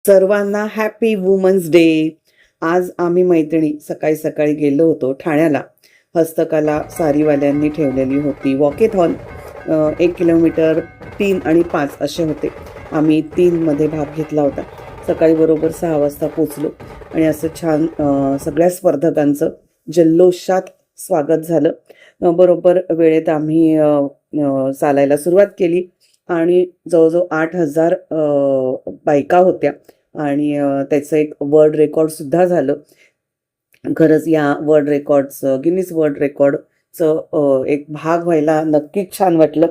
सर्वांना happy women's day. आज आम्ही मैत्रिणी सकाळी सकाळी गेलो होतो ठाण्याला. हस्तकला सारीवाल्यांनी ठेवलेली होती वॉकेथॉन. 1 किलोमीटर 3 आणि 5 असे होते. आम्ही 3मध्ये भाग घेतला होता. सकाळी बरोबर 6 वाजता पोचलो आणि असं छान सगळ्या स्पर्धकांचं जल्लोषात स्वागत झालं. बरोबर वेळेत आम्ही चालायला सुरुवात केली आणि जवळजवळ 8,000 बायका होत्या आणि त्याचं एक वर्ल्ड रेकॉर्डसुद्धा झालं. खरंच या वर्ल्ड रेकॉर्डचं गिनीज वर्ल्ड रेकॉर्डचं एक भाग व्हायला नक्कीच छान वाटलं.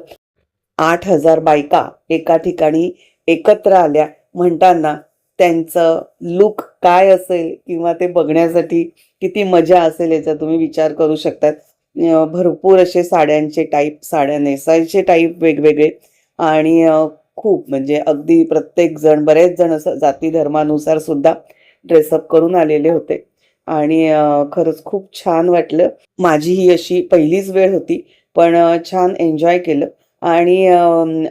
8,000 बायका एका ठिकाणी एकत्र आल्या म्हणताना त्यांचं लुक काय असेल किंवा ते बघण्यासाठी किती मजा असेल याचा तुम्ही विचार करू शकतात. भरपूर असे साड्यांचे टाईप, साड्या नेसायचे टाईप वेगवेगळे आणि खूप म्हणजे अगदी प्रत्येक जण, बरेच जण असं जाती धर्मानुसार सुद्धा ड्रेसअप करून आलेले होते आणि खरंच खूप छान वाटलं. माझी ही अशी पहिलीच वेळ होती, पण छान एन्जॉय केलं आणि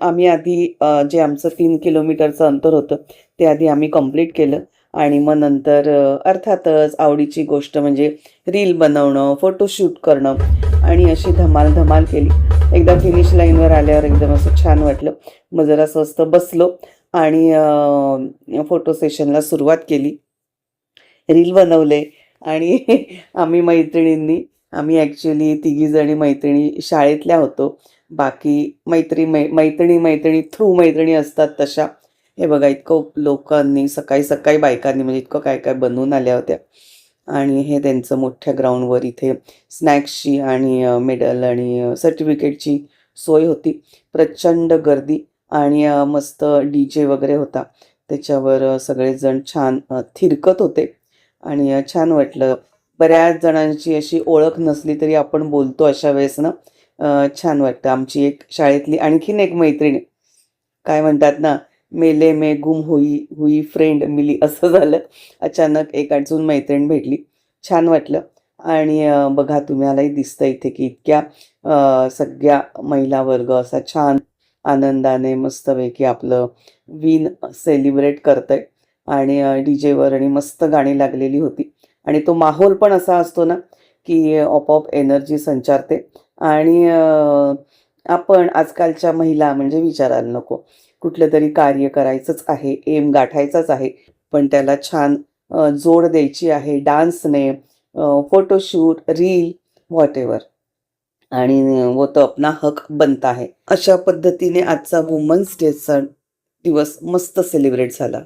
आम्ही आधी जे आमचं 3 किलोमीटरचं अंतर होतं ते आधी आम्ही कंप्लीट केलं आणि मग नंतर अर्थातच आवडीची गोष्ट म्हणजे रील बनवणं, फोटोशूट करणं आणि अशी धमाल धमाल केली. एकदा फिनिश लाईनवर आल्यावर एकदम असं छान वाटलं. मग जरा स्वस्त बसलो आणि फोटो सेशनला सुरुवात केली. रील बनवले आणि आम्ही मैत्रिणींनी, आम्ही ॲक्च्युली तिघीजणी मैत्रिणी शाळेतल्या होतो. बाकी मैत्रिणी थ्रू मैत्रिणी असतात तशा. हे बघा इतकं लोकांनी सकाळी सकाळी बायकांनी म्हणजे इतकं काय काय बनवून आल्या होत्या आणि हे त्यांचं मोठ्या ग्राउंडवर इथे स्नॅक्सची आणि मेडल आणि सर्टिफिकेटची सोय होती. प्रचंड गर्दी आणि मस्त DJ वगैरे होता. त्याच्यावर सगळेजण छान थिरकत होते आणि छान वाटलं. बऱ्याच जणांची अशी ओळख नसली तरी आपण बोलतो अशा वेळेस ना छान वाटतं. आमची एक शाळेतली आणखीन एक मैत्रीण, काय म्हणतात ना, मेले में गुम हुई हुई फ्रेंड मिली असं झालं. अचानक एक अजून मैत्रीण भेटली. छान वाटलं आणि बघा तुम्हालाही दिसतं इथे की इतक्या सगळ्या महिला वर्ग असा छान आनंदाने मस्तपैकी आपलं विन सेलिब्रेट करतंय आणि DJवर आणि मस्त गाणी लागलेली होती आणि तो माहोल पण असा असतो ना की आपोआप एनर्जी संचारते आणि आपण आजकालच्या महिला म्हणजे विचारायला नको, कुठलं तरी कार्य करायचंच आहे, एम गाठायचाच आहे, पण त्याला छान जोड द्यायची आहे डान्सने, फोटोशूट, रील, व्हॉटएव्हर आणि वो तो अपना हक बनता है. अशा पद्धतीने आजचा वुमन्स डेचा दिवस मस्त सेलिब्रेट झाला.